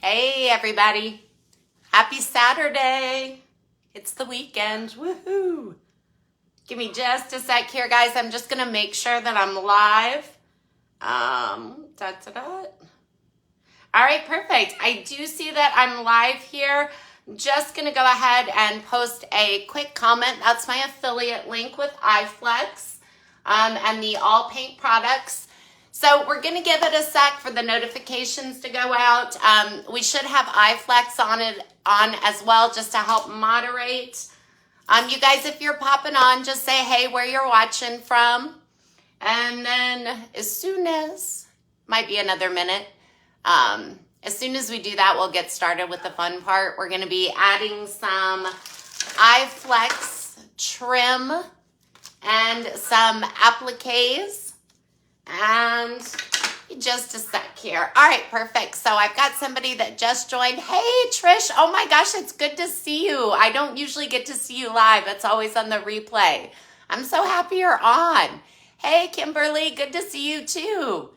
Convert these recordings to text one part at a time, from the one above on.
Hey everybody, happy Saturday. It's the weekend, woohoo. Give me just a sec here, guys. I'm just gonna make sure that I'm live. All right, perfect. I do see that I'm live here. Just gonna go ahead and post a quick comment. That's my affiliate link with Iflex and the all paint products. So we're going to give it a sec for the notifications to go out. We should have Iflex on as well, just to help moderate. You guys, if you're popping on, just say, hey, where you're watching from. And then as soon as, might be another minute, as soon as we do that, we'll get started with the fun part. We're going to be adding some Iflex Trim and some Appliques. And just a sec here. All right, perfect. So I've got somebody that just joined. Hey, Trish. Oh my gosh, it's good to see you. I don't usually get to see you live. It's always on the replay. I'm so happy you're on. Hey, Kimberly, good to see you too.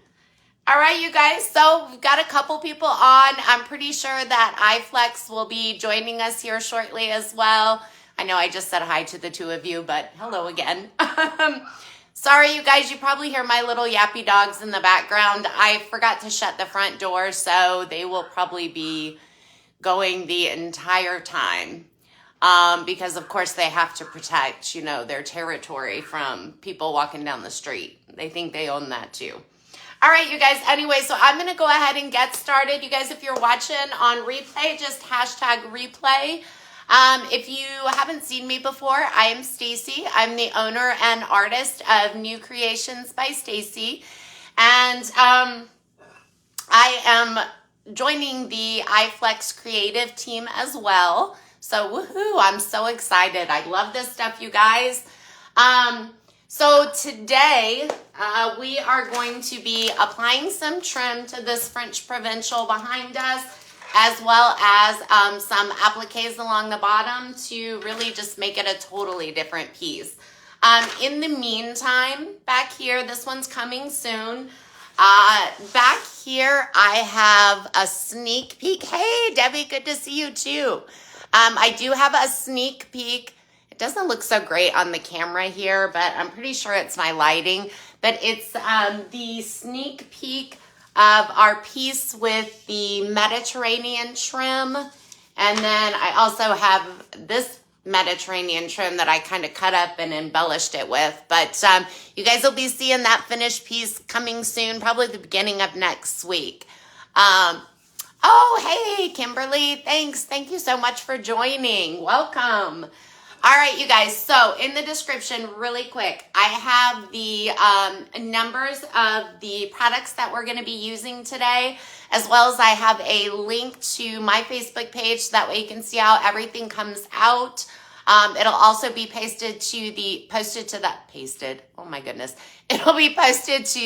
All right, you guys. So we've got a couple people on. I'm pretty sure that Iflex will be joining us here shortly as well. I know I just said hi to the two of you, but hello again. Sorry, you guys, you probably hear my little yappy dogs in the background. I forgot to shut the front door, so they will probably be going the entire time because, of course, they have to protect, you know, their territory from people walking down the street. They think they own that, too. All right, you guys, anyway, so I'm going to go ahead and get started. You guys, if you're watching on replay, just hashtag replay. If you haven't seen me before, I am Stacy. I'm the owner and artist of New Creations by Stacy. And I am joining the Iflex creative team as well. So woohoo, I'm so excited. I love this stuff, you guys. So today we are going to be applying some trim to this French Provincial behind us, as well as some appliques along the bottom to really just make it a totally different piece. In the meantime, back here, this one's coming soon. Back here, I have a sneak peek. Hey, Debbie, good to see you too. I do have a sneak peek. It doesn't look so great on the camera here, but I'm pretty sure it's my lighting. But it's the sneak peek of our piece with the Mediterranean trim. And then I also have this Mediterranean trim that I kind of cut up and embellished it with. But you guys will be seeing that finished piece coming soon, probably the beginning of next week. Oh, hey, Kimberly, thanks. Thank you so much for joining. Welcome. All right, you guys, so in the description, really quick, I have the numbers of the products that we're going to be using today, as well as I have a link to my Facebook page, so that way you can see how everything comes out. It'll also be It'll be posted to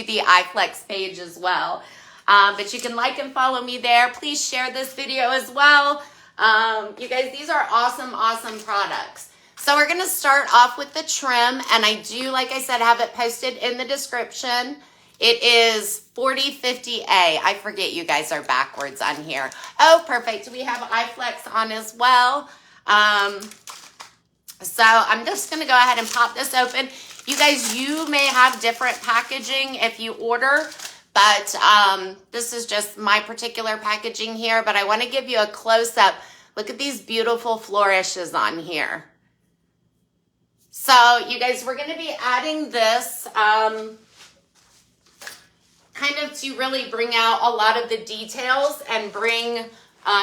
the Iflex page as well. But you can like and follow me there. Please share this video as well. You guys, these are awesome, awesome products. So we're going to start off with the trim, and I do, like I said, have it posted in the description. It is 4050A. I forget you guys are backwards on here. Oh, perfect. We have Iflex on as well. So I'm just going to go ahead and pop this open. You guys, you may have different packaging if you order, but this is just my particular packaging here. But I want to give you a close-up. Look at these beautiful flourishes on here. So, you guys, we're going to be adding this kind of to really bring out a lot of the details and bring,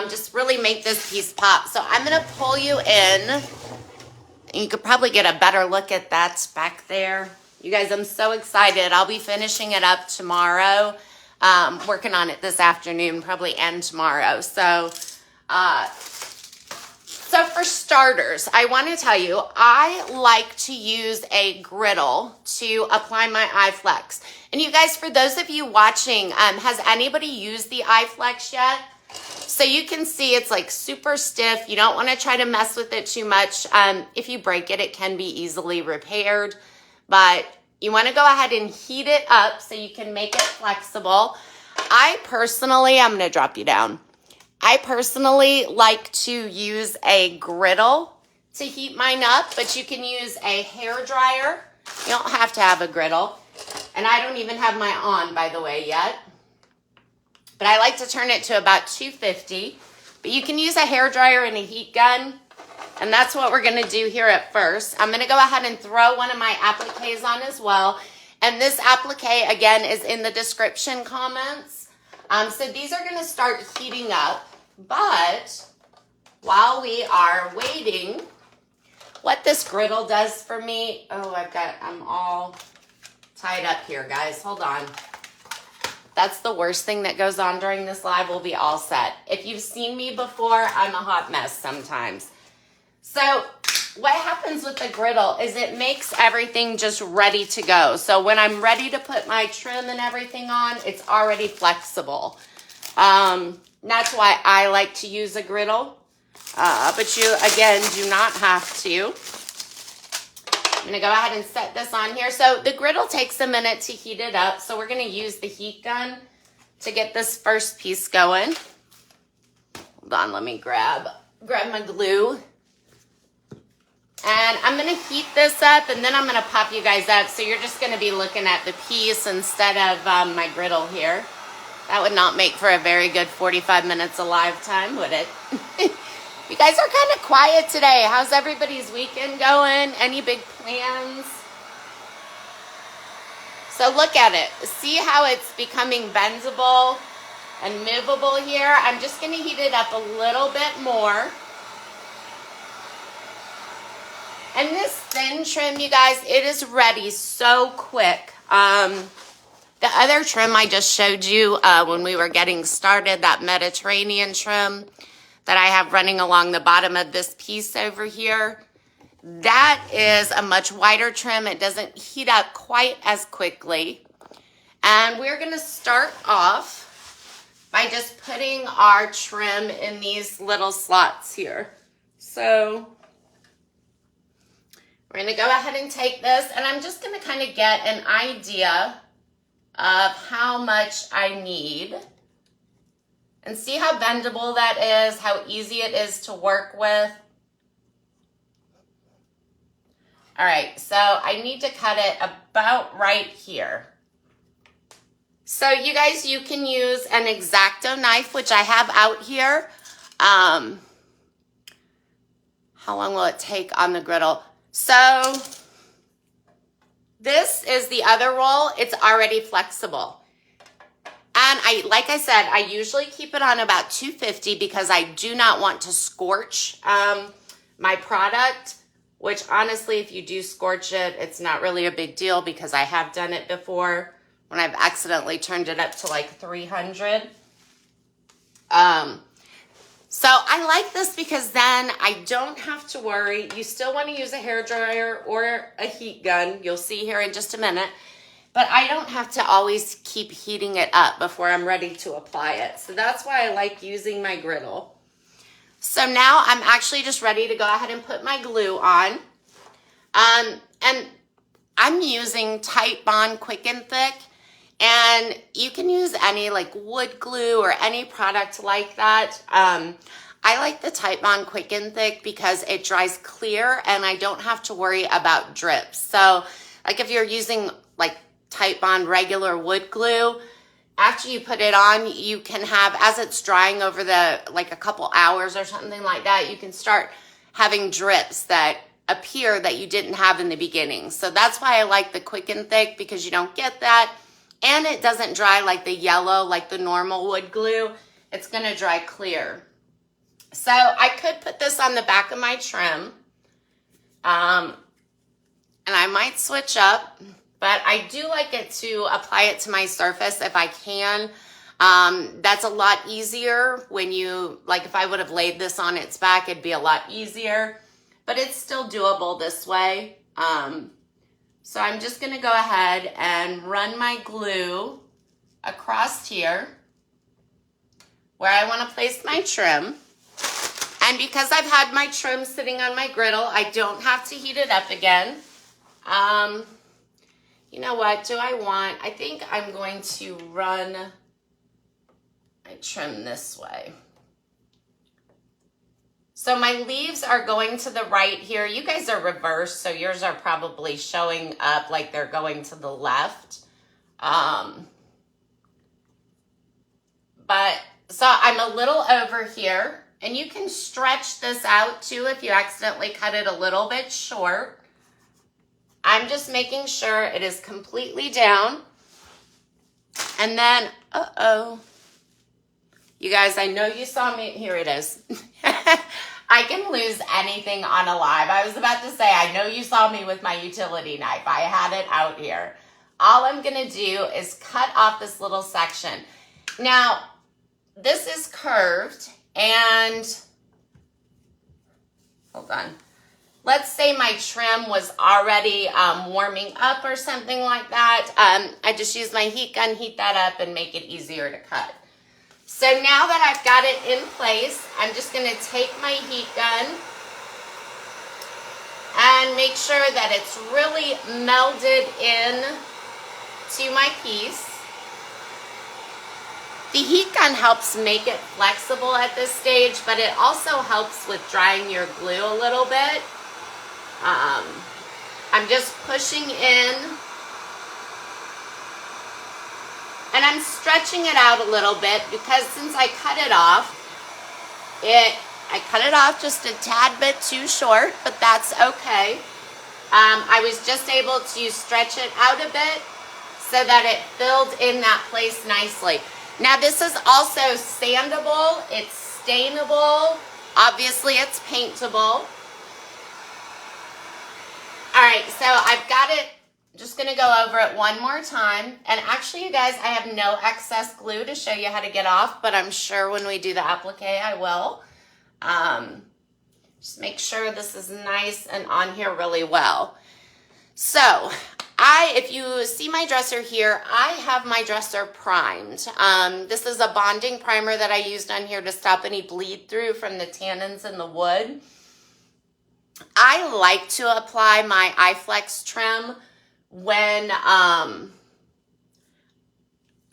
just really make this piece pop. So, I'm going to pull you in. You could probably get a better look at that back there. You guys, I'm so excited. I'll be finishing it up tomorrow. Working on it this afternoon, probably end tomorrow. So for starters, I want to tell you, I like to use a griddle to apply my Iflex. And you guys, for those of you watching, has anybody used the Iflex yet? So you can see it's like super stiff. You don't want to try to mess with it too much. If you break it, it can be easily repaired. But you want to go ahead and heat it up so you can make it flexible. I personally, I'm going to drop you down. I personally like to use a griddle to heat mine up, but you can use a hair dryer. You don't have to have a griddle. And I don't even have mine on, by the way, yet. But I like to turn it to about 250. But you can use a hair dryer and a heat gun. And that's what we're going to do here at first. I'm going to go ahead and throw one of my appliques on as well. And this applique, again, is in the description comments. So these are going to start heating up. But while we are waiting, what this griddle does for me... Oh, I'm all tied up here, guys. Hold on. That's the worst thing that goes on during this live. We'll be all set. If you've seen me before, I'm a hot mess sometimes. So what happens with the griddle is it makes everything just ready to go. So when I'm ready to put my trim and everything on, it's already flexible. That's why I like to use a griddle. But you, again, do not have to. I'm going to go ahead and set this on here. So the griddle takes a minute to heat it up. So we're going to use the heat gun to get this first piece going. Hold on, let me grab my glue. And I'm going to heat this up, and then I'm going to pop you guys up. So you're just going to be looking at the piece instead of my griddle here. That would not make for a very good 45 minutes of live time, would it? You guys are kind of quiet today. How's everybody's weekend going? Any big plans? So look at it. See how it's becoming bendable and movable here? I'm just going to heat it up a little bit more. And this thin trim, you guys, it is ready so quick. The other trim I just showed you when we were getting started, that Mediterranean trim that I have running along the bottom of this piece over here, that is a much wider trim. It doesn't heat up quite as quickly. And we're going to start off by just putting our trim in these little slots here. So we're going to go ahead and take this, and I'm just going to kind of get an idea of how much I need. And see how bendable that is, how easy it is to work with. All right, so I need to cut it about right here. So you guys, you can use an X-Acto knife, which I have out here. How long will it take on the griddle? So this is the other roll. It's already flexible. And like I said, I usually keep it on about 250 because I do not want to scorch my product, which honestly, if you do scorch it, it's not really a big deal because I have done it before when I've accidentally turned it up to like 300. So I like this because then I don't have to worry. You still want to use a hairdryer or a heat gun. You'll see here in just a minute. But I don't have to always keep heating it up before I'm ready to apply it. So that's why I like using my griddle. So now I'm actually just ready to go ahead and put my glue on. And I'm using Tite Bond Quick and Thick. And you can use any like wood glue or any product like that. I like the Tite Bond Quick and Thick because it dries clear and I don't have to worry about drips. So like if you're using like Tite Bond regular wood glue, after you put it on, you can have, as it's drying over the like a couple hours or something like that, you can start having drips that appear that you didn't have in the beginning. So that's why I like the Quick and Thick, because you don't get that. And it doesn't dry like the yellow, like the normal wood glue. It's going to dry clear. So I could put this on the back of my trim. And I might switch up. But I do like it to apply it to my surface if I can. That's a lot easier when you, like if I would have laid this on its back, it'd be a lot easier. But it's still doable this way. So I'm just going to go ahead and run my glue across here where I want to place my trim. And because I've had my trim sitting on my griddle, I don't have to heat it up again. You know what do I want? I think I'm going to run my trim this way. So my leaves are going to the right here. You guys are reversed, so yours are probably showing up like they're going to the left. But so I'm a little over here, and you can stretch this out too if you accidentally cut it a little bit short. I'm just making sure it is completely down. And then, you guys, I know you saw me. Here it is. I can lose anything on a live. I was about to say, I know you saw me with my utility knife. I had it out here. All I'm going to do is cut off this little section. Now, this is curved, and hold on. Let's say my trim was already warming up or something like that. I just use my heat gun, heat that up, and make it easier to cut. So now that I've got it in place, I'm just going to take my heat gun and make sure that it's really melded in to my piece. The heat gun helps make it flexible at this stage, but it also helps with drying your glue a little bit. I'm just pushing in, and I'm stretching it out a little bit because since I cut it off, I cut it off just a tad bit too short, but that's okay. I was just able to stretch it out a bit so that it filled in that place nicely. Now this is also sandable, it's stainable, obviously it's paintable. All right, so I've got it, just gonna go over it one more time. And actually, you guys, I have no excess glue to show you how to get off, but I'm sure when we do the applique, I will. Just make sure this is nice and on here really well. So, if you see my dresser here, I have my dresser primed. This is a bonding primer that I used on here to stop any bleed through from the tannins in the wood. I like to apply my Iflex Trim when,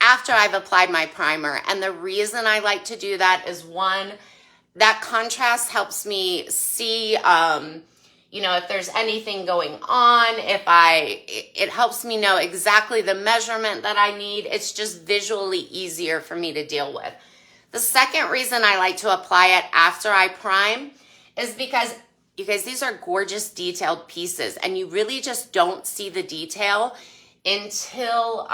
after I've applied my primer. And the reason I like to do that is one, that contrast helps me see, you know, if there's anything going on, it helps me know exactly the measurement that I need. It's just visually easier for me to deal with. The second reason I like to apply it after I prime is because, you guys, these are gorgeous detailed pieces, and you really just don't see the detail until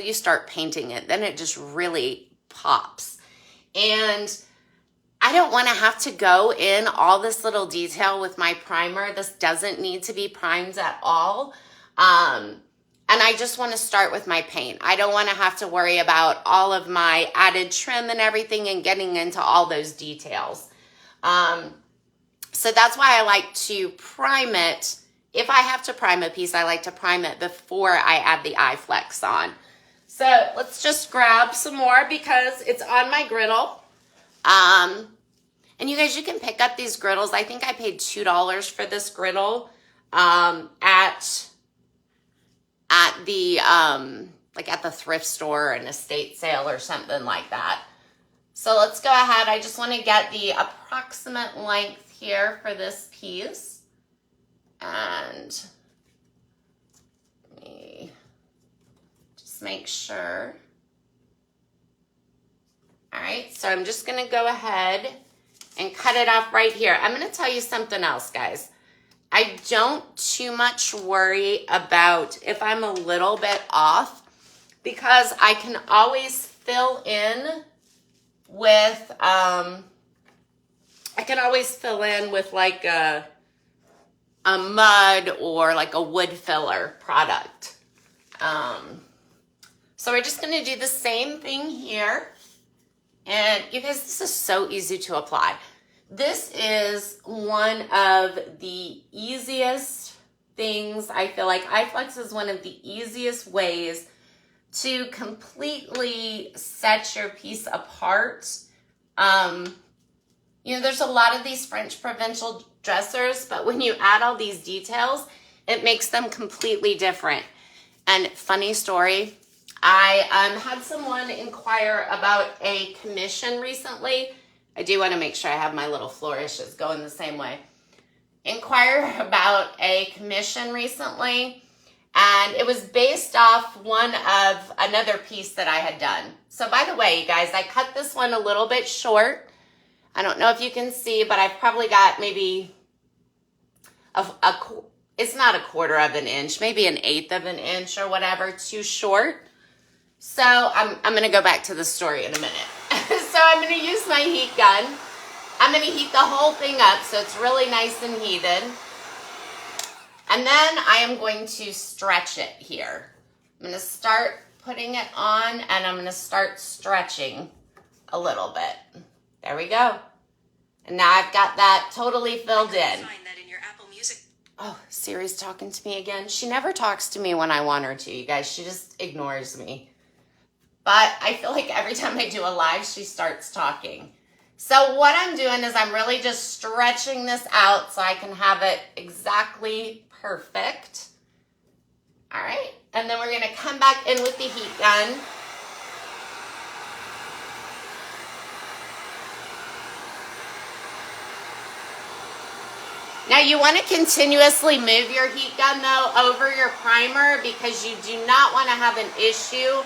you start painting it. Then it just really pops. And I don't want to have to go in all this little detail with my primer. This doesn't need to be primed at all. And I just want to start with my paint. I don't want to have to worry about all of my added trim and everything and getting into all those details. So that's why I like to prime it. If I have to prime a piece, I like to prime it before I add the Iflex on. So let's just grab some more because it's on my griddle. And you guys, you can pick up these griddles. I think I paid $2 for this griddle at the like at the thrift store, an estate sale or something like that. So let's go ahead. I just want to get the approximate length here for this piece. And let me just make sure. All right, so I'm just going to go ahead and cut it off right here. I'm going to tell you something else, guys. I don't too much worry about if I'm a little bit off because I can always fill in with, like a mud or like a wood filler product. So we're just going to do the same thing here. And you guys, this is so easy to apply. This is one of the easiest things. I feel like Iflex is one of the easiest ways to completely set your piece apart. You know, there's a lot of these French provincial dressers, but when you add all these details, it makes them completely different. And funny story, I had someone inquire about a commission recently, I do want to make sure I have my little flourishes going the same way. Inquired about a commission recently, and it was based off one of another piece that I had done. So by the way, you guys, I cut this one a little bit short. I don't know if you can see, but I've probably got maybe it's not a quarter of an inch, maybe an eighth of an inch or whatever, too short. So I'm going to go back to the story in a minute. So I'm going to use my heat gun. I'm going to heat the whole thing up so it's really nice and heated. And then I am going to stretch it here. I'm going to start putting it on and I'm going to start stretching a little bit. There we go. And now I've got that totally filled in. Oh, Siri's talking to me again. She never talks to me when I want her to, you guys. She just ignores me. But I feel like every time I do a live, she starts talking. So what I'm doing is I'm really just stretching this out so I can have it exactly perfect. All right. And then we're going to come back in with the heat gun. Now you want to continuously move your heat gun though over your primer because you do not want to have an issue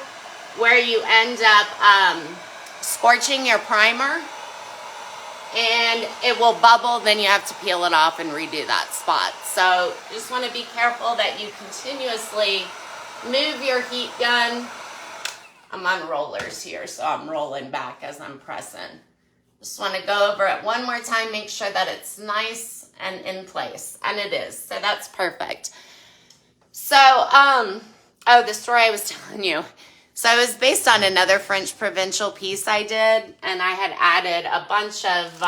where you end up scorching your primer and it will bubble, then you have to peel it off and redo that spot. So just want to be careful that you continuously move your heat gun. I'm on rollers here, so I'm rolling back as I'm pressing. Just want to go over it one more time, make sure that it's nice and in place, and it is, so that's perfect. So, oh, the story I was telling you. So it was based on another French provincial piece I did, and I had added a bunch of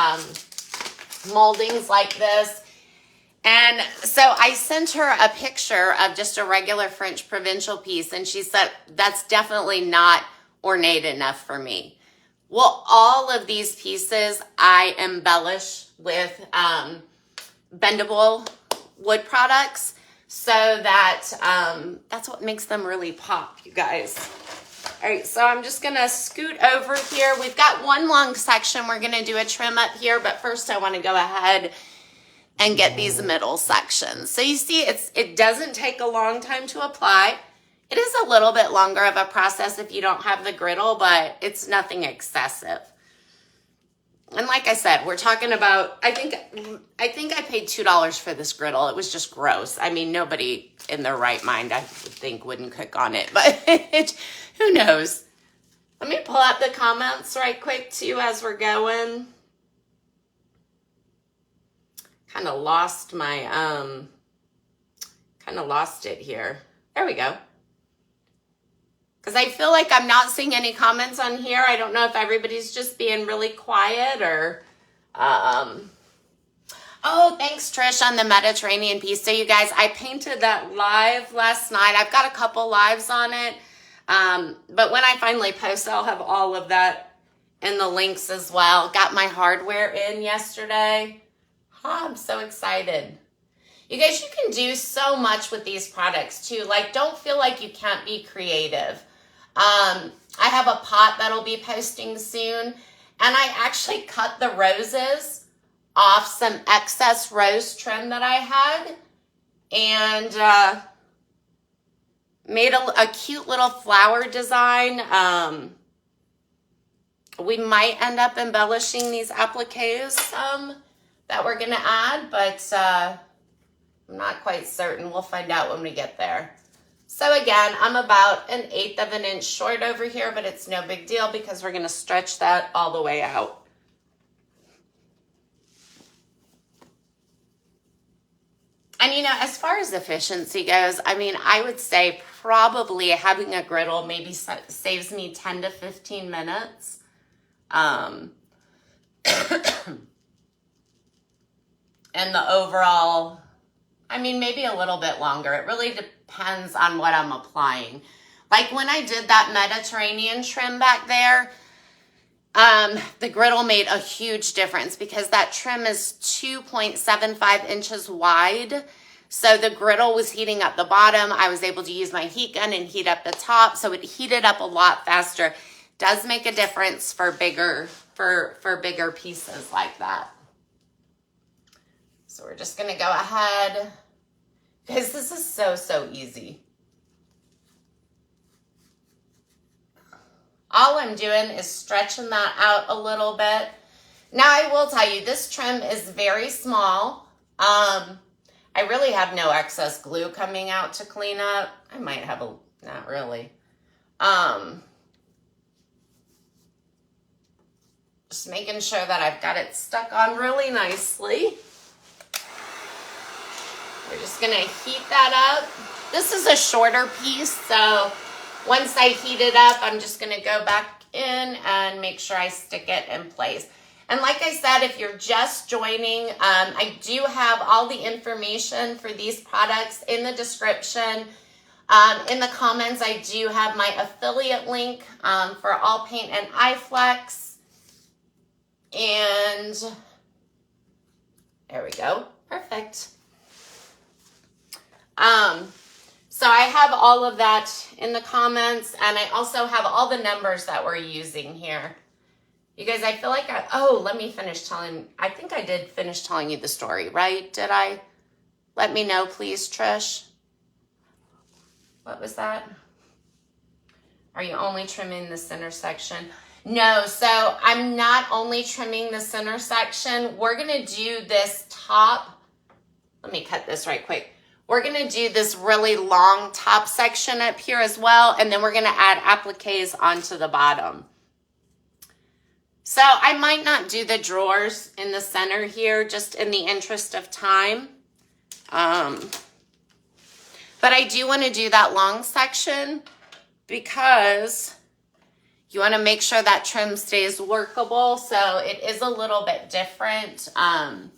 moldings like this. And so I sent her a picture of just a regular French provincial piece, and she said, that's definitely not ornate enough for me. Well, all of these pieces I embellish with bendable wood products so that that's what makes them really pop, you guys. All right, so I'm just gonna scoot over here. We've got one long section. We're gonna do a trim up here, but first I wanna go ahead and get these middle sections. So you see, it doesn't take a long time to apply. It is a little bit longer of a process if you don't have the griddle, but it's nothing excessive. And like I said, we're talking about, I think I paid $2 for this griddle. It was just gross. I mean, nobody in their right mind, I would think, wouldn't cook on it, but who knows? Let me pull up the comments right quick too as we're going. Kind of lost it here. There we go. Because I feel like I'm not seeing any comments on here. I don't know if everybody's just being really quiet or... Oh, thanks, Trish, on the Mediterranean piece. So, you guys, I painted that live last night. I've got a couple lives on it. But when I finally post, I'll have all of that in the links as well. Got my hardware in yesterday. Oh, I'm so excited. You guys, you can do so much with these products, too. Like, don't feel like you can't be creative. I have a pot that'll be posting soon, and I actually cut the roses off some excess rose trim that I had and made a cute little flower design. We might end up embellishing these appliques that we're going to add, but I'm not quite certain. We'll find out when we get there. So again, I'm about an eighth of an inch short over here, but it's no big deal because we're going to stretch that all the way out. And you know, as far as efficiency goes, I mean, I would say probably having a griddle maybe saves me 10 to 15 minutes. And the overall, I mean, maybe a little bit longer. It really depends on what I'm applying. Like when I did that Mediterranean trim back there, the griddle made a huge difference because that trim is 2.75 inches wide. So the griddle was heating up the bottom. I was able to use my heat gun and heat up the top. So it heated up a lot faster. Does make a difference for bigger for bigger pieces like that. So we're just gonna go ahead, because this is so easy. All I'm doing is stretching that out a little bit. Now I will tell you, this trim is very small. I really have no excess glue coming out to clean up. I might have a, not really. Just making sure that I've got it stuck on really nicely. We're just gonna heat that up. This is a shorter piece, so once I heat it up, I'm just gonna go back in and make sure I stick it in place. And like I said, if you're just joining, I do have all the information for these products in the description. In the comments, I do have my affiliate link for All Paint and Iflex. And there we go. Perfect. So I have all of that in the comments, and I also have all the numbers that we're using here. You guys, I feel like let me finish telling, I think I did finish telling you the story, right? Did I? Let me know, please, Trish. What was that? Are you only trimming the center section? No, so I'm not only trimming the center section. We're gonna do this top, let me cut this right quick. We're gonna do this really long top section up here as well, and then we're gonna add appliques onto the bottom. So I might not do the drawers in the center here, just in the interest of time. But I do want to do that long section because you want to make sure that trim stays workable. So it is a little bit different. You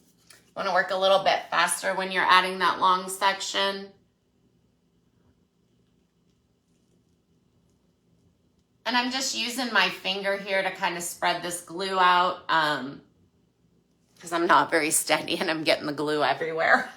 want to work a little bit faster when you're adding that long section. And I'm just using my finger here to kind of spread this glue out because I'm not very steady and I'm getting the glue everywhere.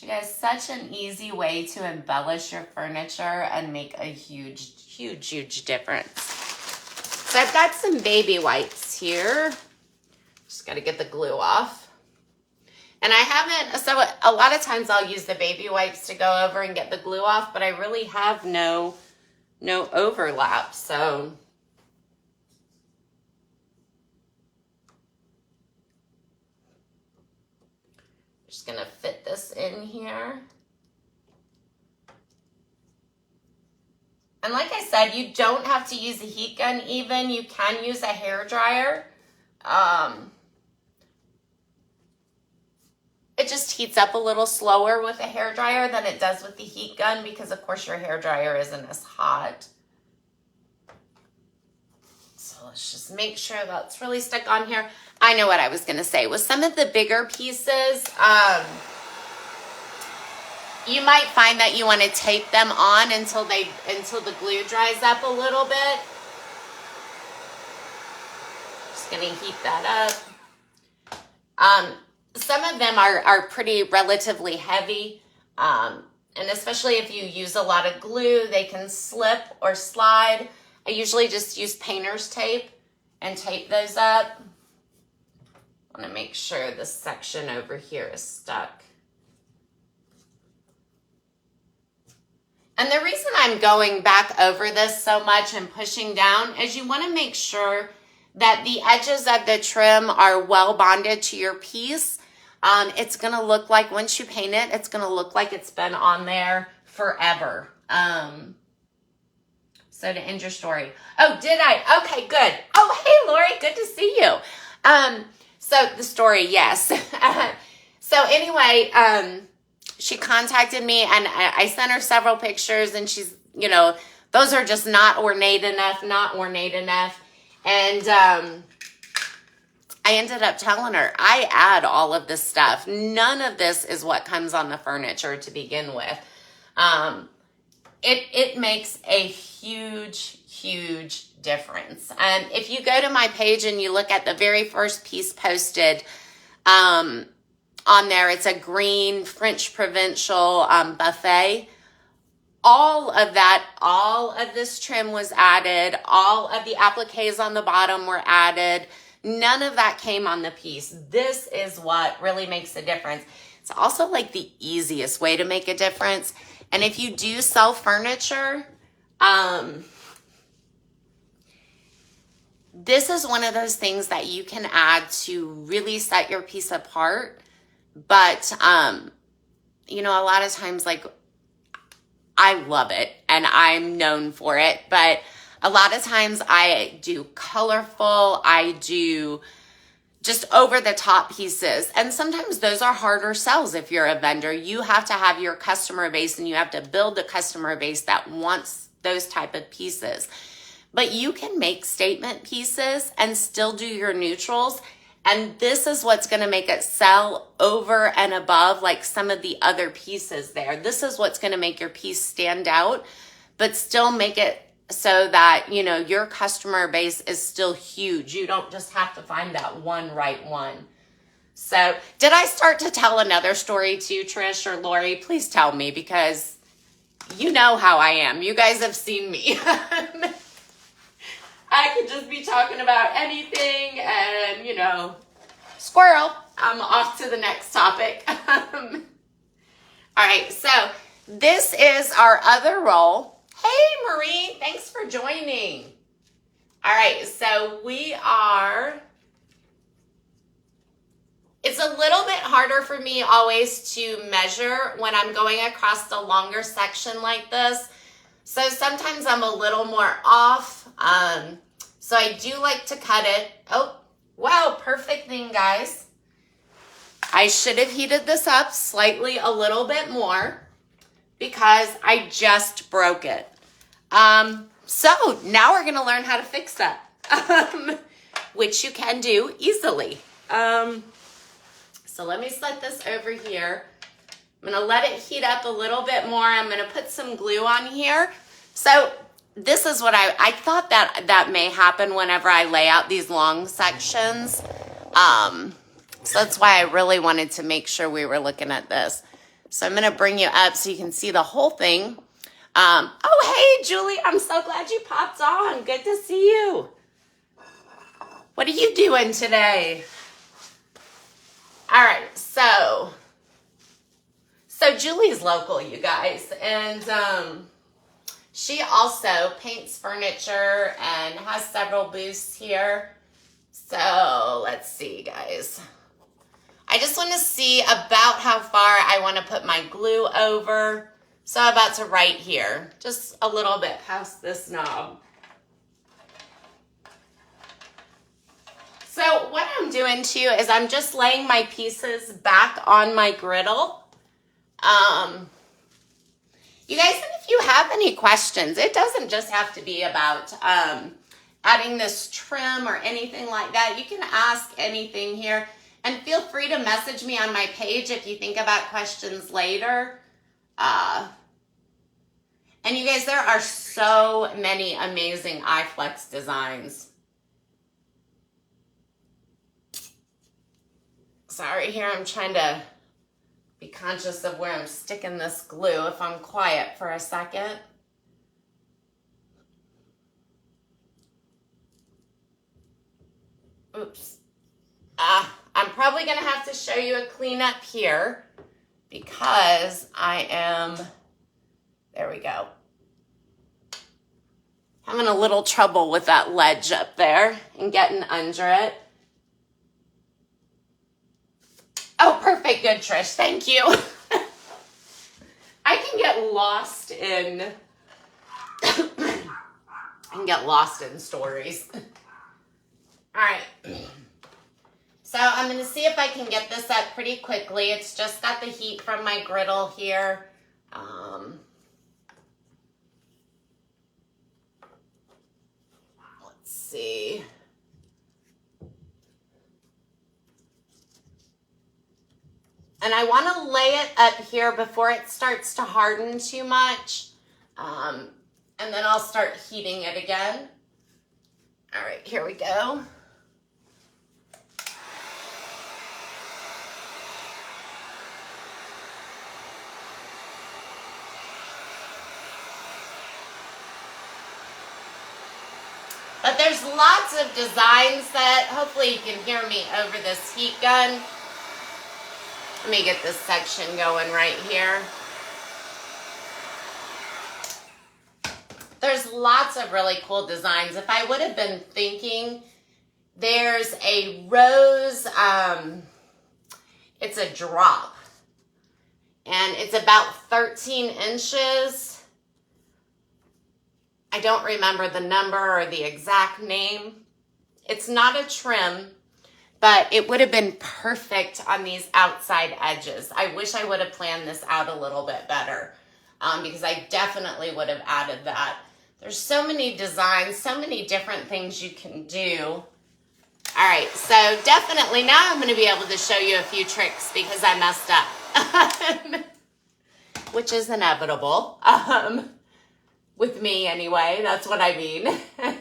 You guys, such an easy way to embellish your furniture and make a huge difference. So I've got some baby wipes here. Just got to get the glue off. And I haven't, so a lot of times I'll use the baby wipes to go over and get the glue off, but I really have no overlap, so. Just gonna fit this in here. And like I said, you don't have to use a heat gun even, you can use a hair dryer. It just heats up a little slower with a hair dryer than it does with the heat gun because of course your hair dryer isn't as hot. So let's just make sure that's really stuck on here. I know what I was gonna say. With some of the bigger pieces, you might find that you want to tape them on until the glue dries up a little bit. Just gonna heat that up. Some of them are pretty relatively heavy, and especially if you use a lot of glue, they can slip or slide. I usually just use painter's tape and tape those up. I want to make sure this section over here is stuck. And the reason I'm going back over this so much and pushing down is you want to make sure that the edges of the trim are well bonded to your piece. It's going to look like, once you paint it, it's going to look like it's been on there forever. So to end your story. Oh, did I? Okay, good. Oh, hey, Lori, good to see you. So the story, yes. So anyway, she contacted me and I sent her several pictures and she's, you know, those are just not ornate enough. And I ended up telling her, I add all of this stuff. None of this is what comes on the furniture to begin with. It makes a huge difference. And if you go to my page and you look at the very first piece posted on there, it's a green French Provincial buffet. all of that, all of this trim was added. All of the appliques on the bottom were added. None of that came on the piece. This is what really makes a difference. It's also like the easiest way to make a difference. And if you do sell furniture, this is one of those things that you can add to really set your piece apart. But, you know, a lot of times, like, I love it and I'm known for it, but a lot of times I do colorful, I do just over the top pieces. And sometimes those are harder sells if you're a vendor. You have to have your customer base and you have to build a customer base that wants those type of pieces. But you can make statement pieces and still do your neutrals. And this is what's going to make it sell over and above like some of the other pieces there. This is what's going to make your piece stand out, but still make it so that, you know, your customer base is still huge. You don't just have to find that one right one. So did I start to tell another story too, Trish or Lori? Please tell me, because you know how I am. You guys have seen me. I could just be talking about anything and, you know, squirrel, I'm off to the next topic. All right, so this is our other roll. Hey, Marie, thanks for joining. All right, so it's a little bit harder for me always to measure when I'm going across a longer section like this. So sometimes I'm a little more off. So I do like to cut it. Oh, wow, perfect thing, guys. I should have heated this up slightly a little bit more because I just broke it. So now we're gonna learn how to fix that, which you can do easily. So let me set this over here. I'm gonna let it heat up a little bit more. I'm gonna put some glue on here. So this is what I thought that may happen whenever I lay out these long sections. So that's why I really wanted to make sure we were looking at this. So I'm gonna bring you up so you can see the whole thing. Oh, hey, Julie, I'm so glad you popped on. Good to see you. What are you doing today? All right, so Julie's local, you guys, and she also paints furniture and has several booths here. So let's see, guys. I just want to see about how far I want to put my glue over. So I'm about to right here, just a little bit past this knob. So what I'm doing too is I'm just laying my pieces back on my griddle. You guys, if you have any questions, it doesn't just have to be about adding this trim or anything like that. You can ask anything here, and feel free to message me on my page if you think about questions later. And you guys, there are so many amazing Iflex designs. Sorry, here I'm trying to be conscious of where I'm sticking this glue if I'm quiet for a second. Oops. I'm probably gonna have to show you a cleanup here because there we go. Having a little trouble with that ledge up there and getting under it. Oh, perfect. Good, Trish. Thank you. I can get lost in stories. All right. So I'm going to see if I can get this up pretty quickly. It's just got the heat from my griddle here. Let's see. And I want to lay it up here before it starts to harden too much. And then I'll start heating it again. All right, here we go. But there's lots of designs that hopefully you can hear me over this heat gun. Let me get this section going right here. There's lots of really cool designs. If I would have been thinking, there's a rose, it's a drop. And it's about 13 inches. I don't remember the number or the exact name. It's not a trim, but it would have been perfect on these outside edges. I wish I would have planned this out a little bit better because I definitely would have added that. There's so many designs, so many different things you can do. All right, so definitely now I'm going to be able to show you a few tricks because I messed up, which is inevitable. With me anyway, that's what I mean. All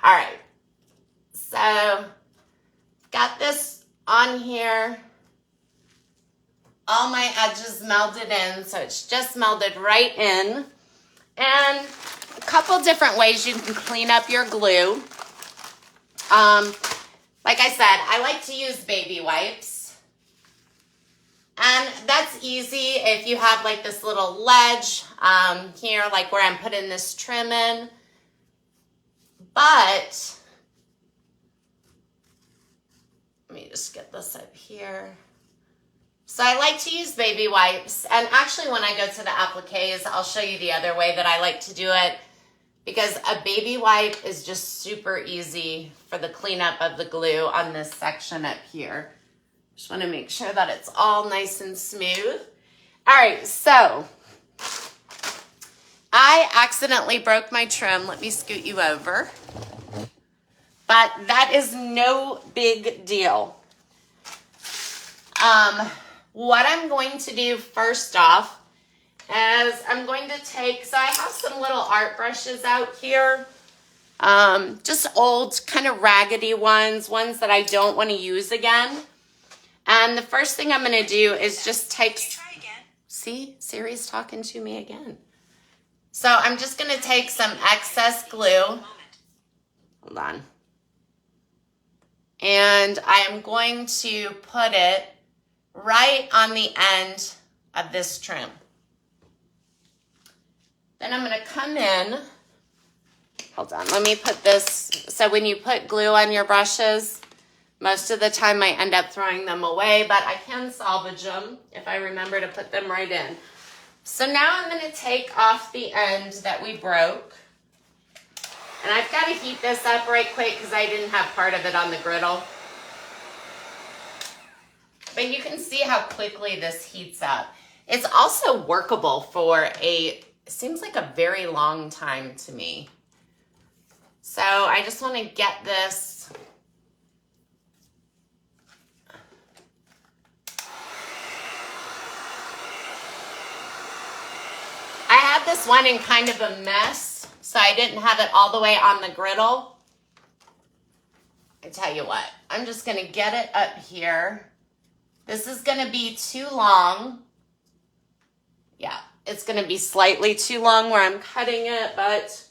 right, so got this on here. All my edges melded in, so it's just melded right in. And a couple different ways you can clean up your glue. Like I said, I like to use baby wipes. And that's easy if you have like this little ledge here, like where I'm putting this trim in. But, let me just get this up here. So I like to use baby wipes. And actually when I go to the appliques, I'll show you the other way that I like to do it. Because a baby wipe is just super easy for the cleanup of the glue on this section up here. Just want to make sure that it's all nice and smooth. All right, so I accidentally broke my trim. Let me scoot you over. But that is no big deal. What I'm going to do first off is I'm going to take, so I have some little art brushes out here. Just old, kind of raggedy ones that I don't want to use again. And the first thing I'm going to do is just take, see, Siri's talking to me again. So I'm just going to take some excess glue. Hold on. And I am going to put it right on the end of this trim. Then I'm going to come in. Hold on, let me put this. So when you put glue on your brushes, most of the time I end up throwing them away, but I can salvage them if I remember to put them right in. So now I'm going to take off the end that we broke. And I've got to heat this up right quick because I didn't have part of it on the griddle. But you can see how quickly this heats up. It's also workable for it seems like a very long time to me. So I just want to get this. I had this one in kind of a mess, so I didn't have it all the way on the griddle. I tell you what, I'm just going to get it up here. This is going to be too long. Yeah, it's going to be slightly too long where I'm cutting it, but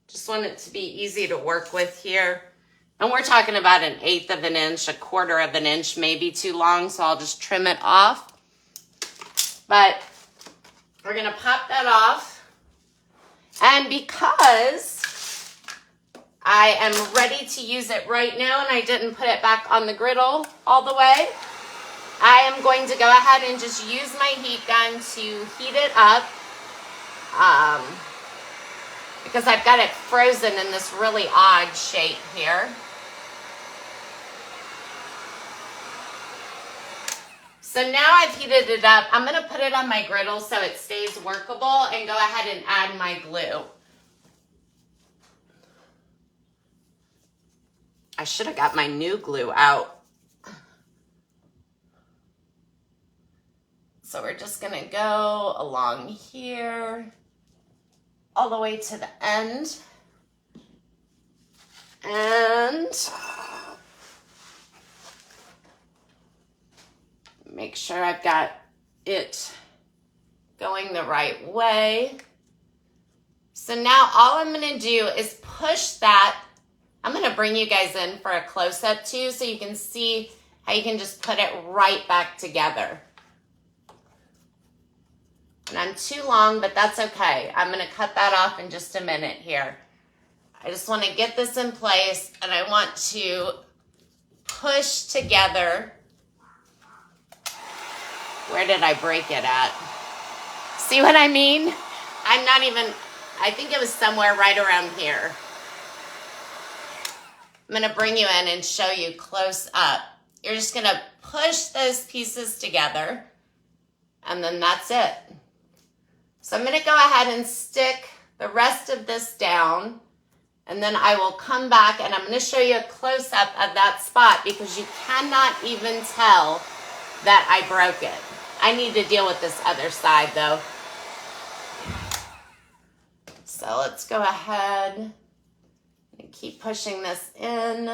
just want it to be easy to work with here. And we're talking about 1/8 of an inch, 1/4 of an inch, maybe too long, so I'll just trim it off. But we're going to pop that off. And because I am ready to use it right now and I didn't put it back on the griddle all the way, I am going to go ahead and just use my heat gun to heat it up because I've got it frozen in this really odd shape here. So now I've heated it up. I'm going to put it on my griddle so it stays workable and go ahead and add my glue. I should have got my new glue out. So we're just going to go along here, all the way to the end. And make sure I've got it going the right way. So now all I'm gonna do is push that. I'm gonna bring you guys in for a close-up too so you can see how you can just put it right back together. And I'm too long, but that's okay. I'm gonna cut that off in just a minute here. I just wanna get this in place and I want to push together. Where did I break it at? See what I mean? I think it was somewhere right around here. I'm gonna bring you in and show you close up. You're just gonna push those pieces together and then that's it. So I'm gonna go ahead and stick the rest of this down and then I will come back and I'm gonna show you a close up of that spot because you cannot even tell that I broke it. I need to deal with this other side though. So let's go ahead and keep pushing this in.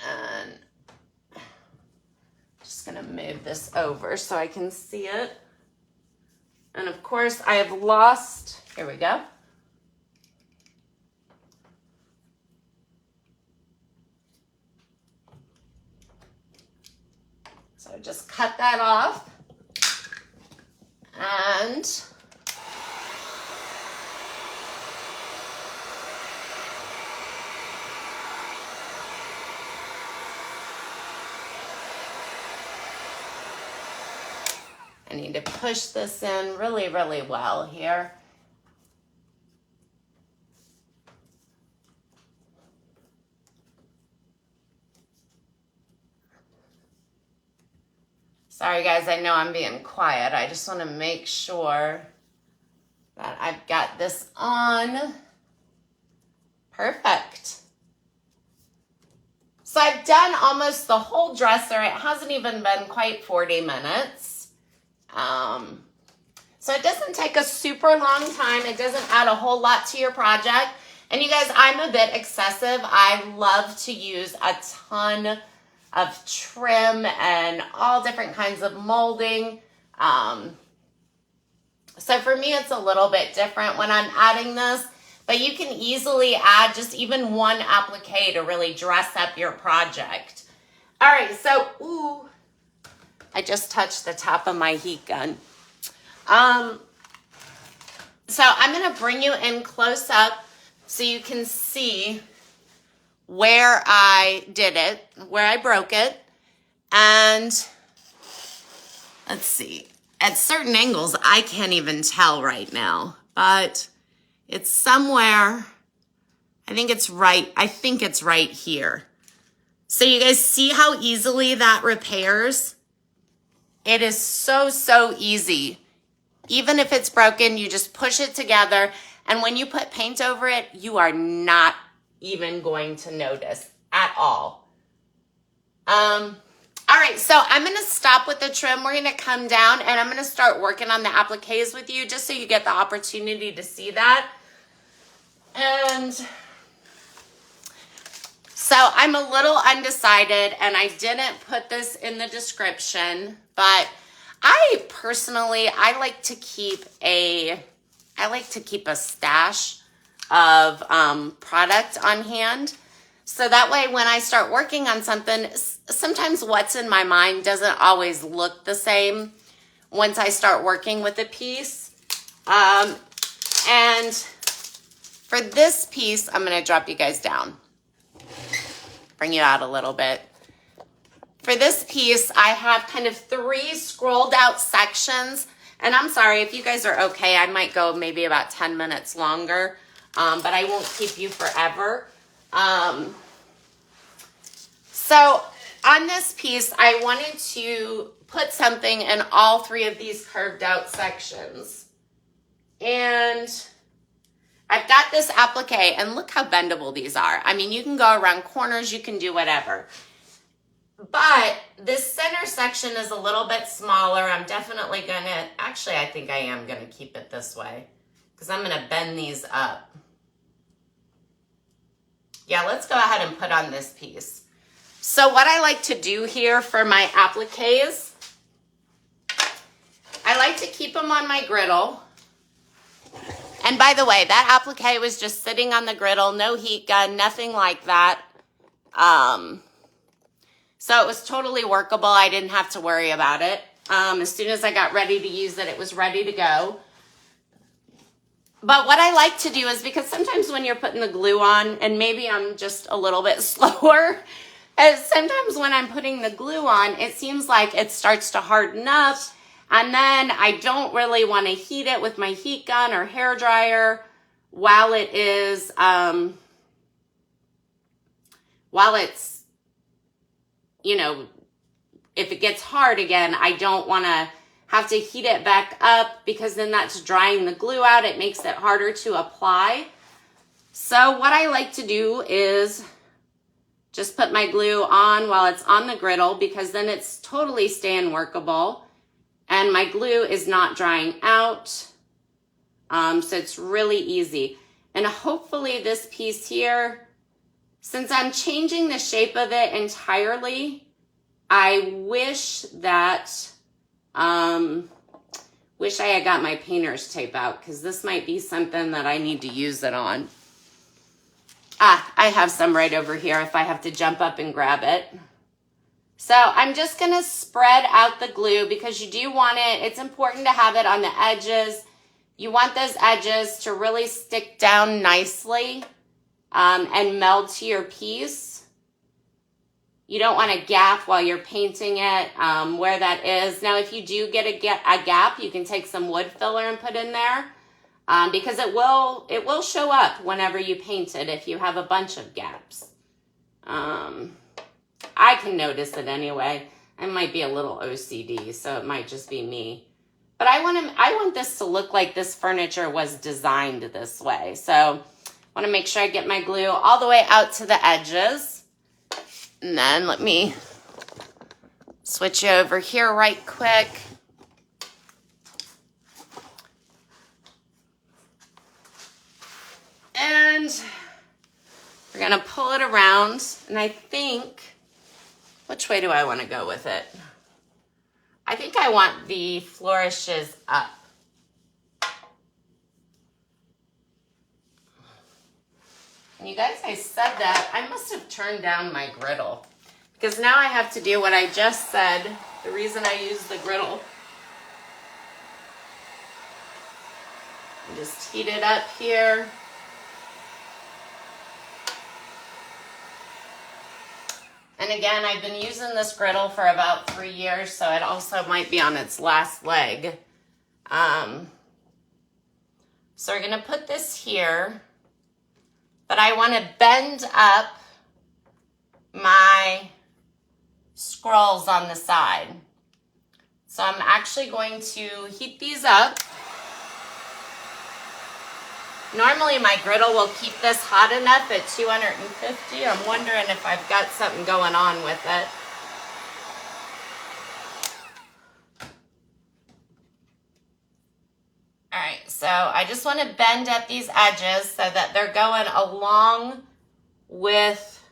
And just gonna move this over so I can see it. And of course I have lost, here we go. So just cut that off. And I need to push this in really, really well here. Sorry guys, I know I'm being quiet. I just want to make sure that I've got this on. Perfect. So I've done almost the whole dresser. It hasn't even been quite 40 minutes. So it doesn't take a super long time. It doesn't add a whole lot to your project. And you guys, I'm a bit excessive. I love to use a ton of trim and all different kinds of molding. So for me, it's a little bit different when I'm adding this, but you can easily add just even one applique to really dress up your project. All right, so, ooh, I just touched the top of my heat gun. So I'm gonna bring you in close up so you can see where I did it, where I broke it. And let's see, at certain angles, I can't even tell right now, but it's somewhere, I think it's right here. So you guys see how easily that repairs? It is so, so easy. Even if it's broken, you just push it together. And when you put paint over it, you are not even going to notice at all. All right, so I'm gonna stop with the trim. We're gonna come down and I'm gonna start working on the appliques with you just so you get the opportunity to see that. And so I'm a little undecided and I didn't put this in the description, but I personally, I like to keep a stash of product on hand. So that way when I start working on something, sometimes what's in my mind doesn't always look the same once I start working with a piece. And for this piece, I'm gonna drop you guys down, bring you out a little bit. For this piece, I have kind of 3 scrolled out sections. And I'm sorry, if you guys are okay, I might go maybe about 10 minutes longer, but I won't keep you forever. So on this piece, I wanted to put something in all 3 of these curved out sections. And I've got this applique, and look how bendable these are. I mean, you can go around corners, you can do whatever. But this center section is a little bit smaller. I'm definitely gonna, actually I think I am gonna keep it this way because I'm gonna bend these up. Yeah, let's go ahead and put on this piece. So what I like to do here for my appliques, I like to keep them on my griddle. And by the way, that applique was just sitting on the griddle, no heat gun, nothing like that. So it was totally workable. I didn't have to worry about it. As soon as I got ready to use it, it was ready to go. But what I like to do is, because sometimes when you're putting the glue on, and maybe I'm just a little bit slower, as sometimes when I'm putting the glue on, it seems like it starts to harden up, and then I don't really want to heat it with my heat gun or hair dryer while it is, while it's, you know, if it gets hard again, I don't want to have to heat it back up, because then that's drying the glue out. It makes it harder to apply. So what I like to do is just put my glue on while it's on the griddle, because then it's totally staying workable and my glue is not drying out. So it's really easy. And hopefully this piece here, since I'm changing the shape of it entirely, I wish that, wish I had got my painter's tape out, because this might be something that I need to use it on. I have some right over here if I have to jump up and grab it. So I'm just going to spread out the glue, because you do want it, it's important to have it on the edges. You want those edges to really stick down nicely and meld to your piece. You don't want a gap while you're painting it where that is. Now, if you do get a gap, you can take some wood filler and put in there because it will show up whenever you paint it if you have a bunch of gaps. I can notice it anyway. I might be a little OCD, so it might just be me. But I want this to look like this furniture was designed this way. So I want to make sure I get my glue all the way out to the edges. And then let me switch over here right quick. And we're going to pull it around. And I think, which way do I want to go with it? I think I want the flourishes up. And you guys, I said that, I must have turned down my griddle, because now I have to do what I just said, the reason I use the griddle. Just heat it up here. And again, I've been using this griddle for about 3 years, so it also might be on its last leg. So we're gonna put this here. But I want to bend up my scrolls on the side. So I'm actually going to heat these up. Normally my griddle will keep this hot enough at 250. I'm wondering if I've got something going on with it. All right, so I just want to bend up these edges so that they're going along with,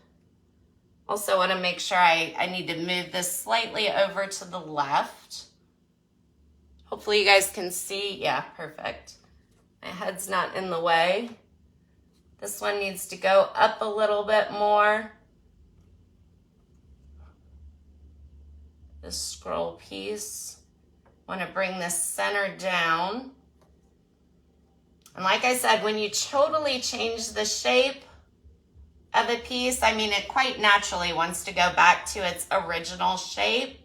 also want to make sure I need to move this slightly over to the left. Hopefully you guys can see. Yeah, perfect. My head's not in the way. This one needs to go up a little bit more. This scroll piece. Want to bring this center down. And like I said, when you totally change the shape of a piece, I mean, it quite naturally wants to go back to its original shape.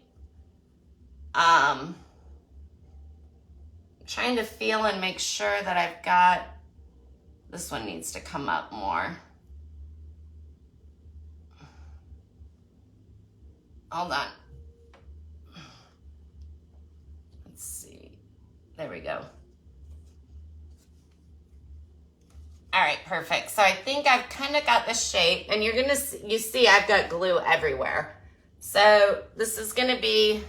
Trying to feel and make sure that I've got, this one needs to come up more. Hold on. Let's see. There we go. All right, perfect. So I think I've kind of got the shape, and you're gonna see, you see I've got glue everywhere. So this is gonna be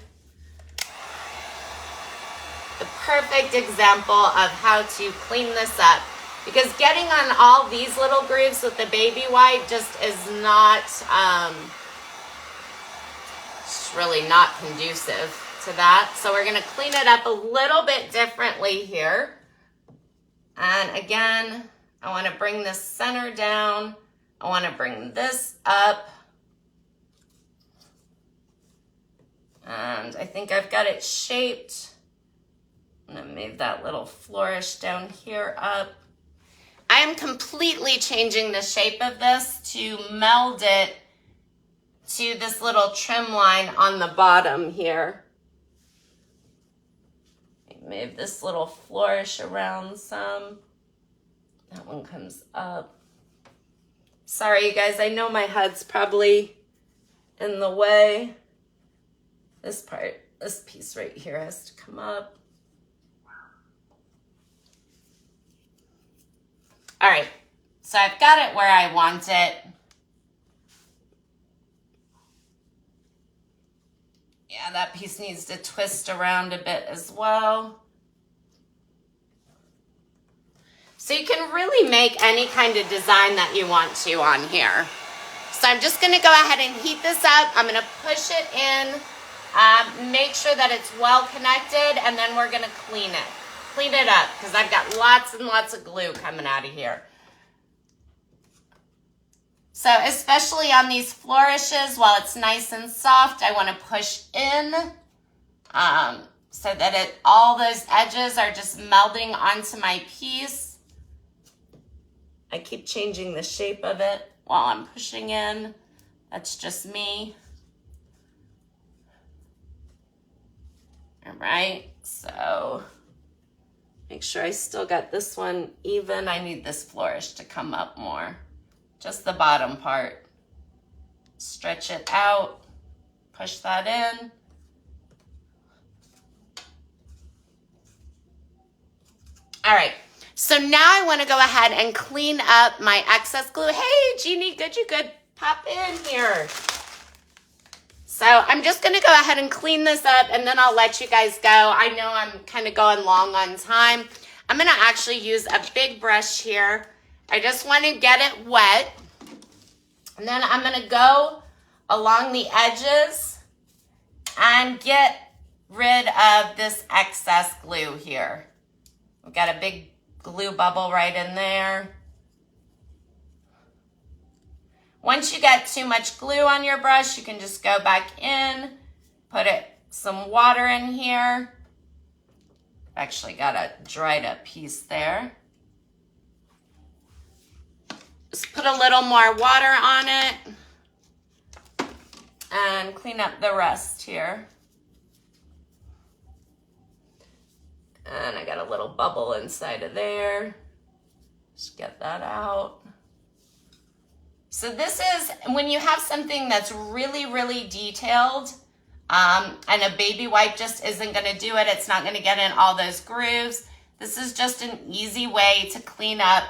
the perfect example of how to clean this up, because getting on all these little grooves with the baby white just is not, it's really not conducive to that. So we're gonna clean it up a little bit differently here. And again, I want to bring this center down. I want to bring this up. And I think I've got it shaped. I'm going to move that little flourish down here up. I am completely changing the shape of this to meld it to this little trim line on the bottom here. Move this little flourish around some. That one comes up. Sorry, you guys, I know my head's probably in the way. This part, this piece right here has to come up. All right, so I've got it where I want it. Yeah, that piece needs to twist around a bit as well. So you can really make any kind of design that you want to on here. So I'm just gonna go ahead and heat this up. I'm gonna push it in, make sure that it's well connected, and then we're gonna clean it up, because I've got lots and lots of glue coming out of here. So especially on these flourishes, while it's nice and soft, I want to push in so that all those edges are just melding onto my piece. I keep changing the shape of it while I'm pushing in. That's just me. All right, so make sure I still got this one even. I need this flourish to come up more. Just the bottom part. Stretch it out, push that in. All right, so now I want to go ahead and clean up my excess glue. Hey, Jeannie, good, you good. Pop in here. So I'm just going to go ahead and clean this up, and then I'll let you guys go. I know I'm kind of going long on time. I'm going to actually use a big brush here. I just want to get it wet. And then I'm going to go along the edges and get rid of this excess glue here. We've got a big glue bubble right in there. Once you get too much glue on your brush, you can just go back in, put some water in here. Actually got a dried up piece there. Just put a little more water on it and clean up the rest here. And I got a little bubble inside of there. Just get that out. So this is, when you have something that's really, really detailed, and a baby wipe just isn't gonna do it, it's not gonna get in all those grooves. This is just an easy way to clean up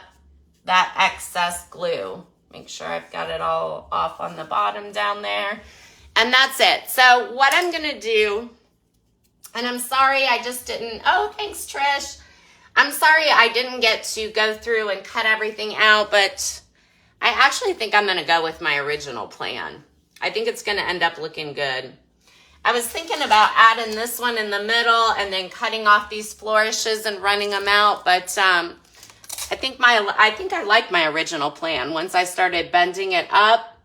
that excess glue. Make sure I've got it all off on the bottom down there. And that's it. So what I'm gonna do, and I'm sorry I just didn't, oh, thanks Trish. I'm sorry I didn't get to go through and cut everything out, but I actually think I'm gonna go with my original plan. I think it's gonna end up looking good. I was thinking about adding this one in the middle and then cutting off these flourishes and running them out, but I think I like my original plan. Once I started bending it up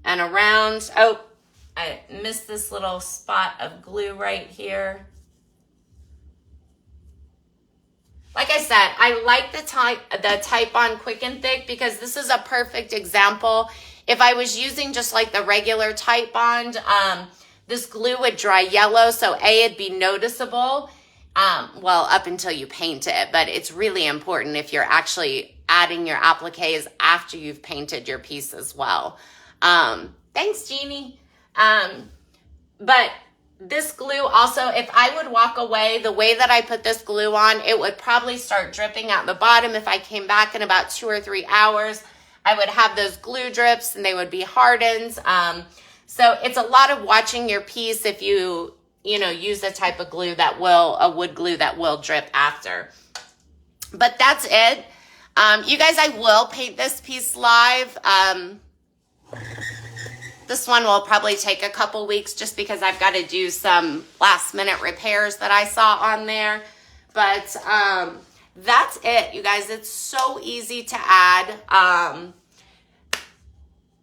and around. Oh, I missed this little spot of glue right here. Like I said, I like the type on Quick and Thick because this is a perfect example. If I was using just like the regular Type Bond, this glue would dry yellow, so it'd be noticeable. Well, up until you paint it, but it's really important if you're actually adding your appliques after you've painted your piece as well. Thanks, Jeannie. But this glue also, if I would walk away, the way that I put this glue on, it would probably start dripping out the bottom. If I came back in about 2 or 3 hours, I would have those glue drips and they would be hardened. So it's a lot of watching your piece if you use a type of glue a wood glue that will drip after. But that's it. You guys, I will paint this piece live. This one will probably take a couple weeks just because I've got to do some last minute repairs that I saw on there. But that's it, you guys. It's so easy to add.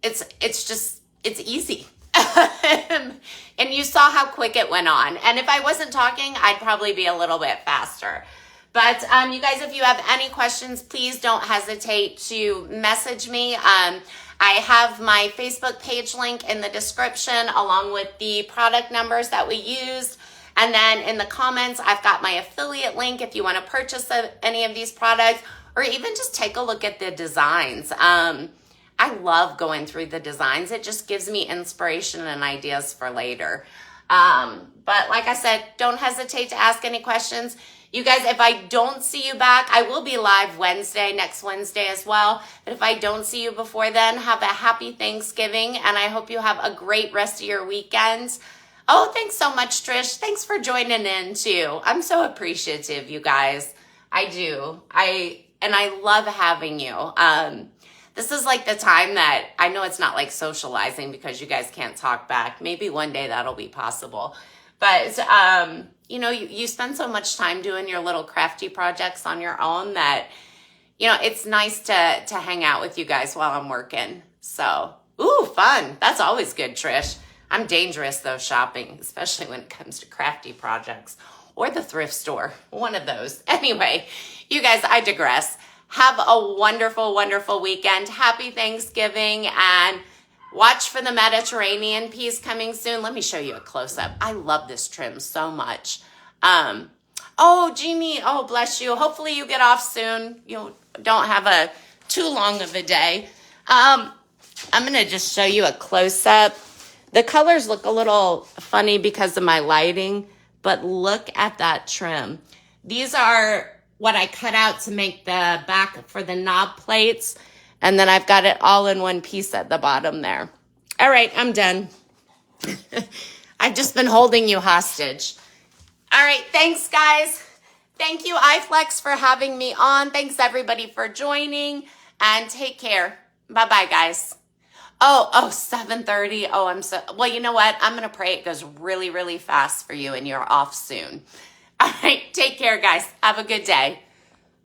It's easy. And you saw how quick it went on. And if I wasn't talking, I'd probably be a little bit faster. But you guys, if you have any questions, please don't hesitate to message me. I have my Facebook page link in the description along with the product numbers that we used. And then in the comments, I've got my affiliate link if you want to purchase any of these products or even just take a look at the designs. I love going through the designs. It just gives me inspiration and ideas for later. But like I said, don't hesitate to ask any questions. You guys, if I don't see you back, I will be live next Wednesday as well. But if I don't see you before then, have a happy Thanksgiving. And I hope you have a great rest of your weekend. Oh, thanks so much, Trish. Thanks for joining in too. I'm so appreciative, you guys. I do. And I love having you. This is like the time that I know it's not like socializing because you guys can't talk back. Maybe one day that'll be possible. But, you know, you spend so much time doing your little crafty projects on your own that, you know, it's nice to hang out with you guys while I'm working. So, ooh, fun. That's always good, Trish. I'm dangerous, though, shopping, especially when it comes to crafty projects or the thrift store. One of those. Anyway, you guys, I digress. Have a wonderful, wonderful weekend. Happy Thanksgiving, and watch for the Mediterranean piece coming soon. Let me show you a close-up. I love this trim so much. Oh, Jeannie, oh, bless you. Hopefully you get off soon. You don't have too long of a day. I'm going to just show you a close-up. The colors look a little funny because of my lighting, but look at that trim. These are what I cut out to make the back for the knob plates. And then I've got it all in one piece at the bottom there. All right, I'm done. I've just been holding you hostage. All right, thanks, guys. Thank you, Iflex, for having me on. Thanks, everybody, for joining. And take care. Bye-bye, guys. Oh, 7:30. Oh, well, you know what? I'm going to pray it goes really, really fast for you and you're off soon. All right, take care, guys. Have a good day.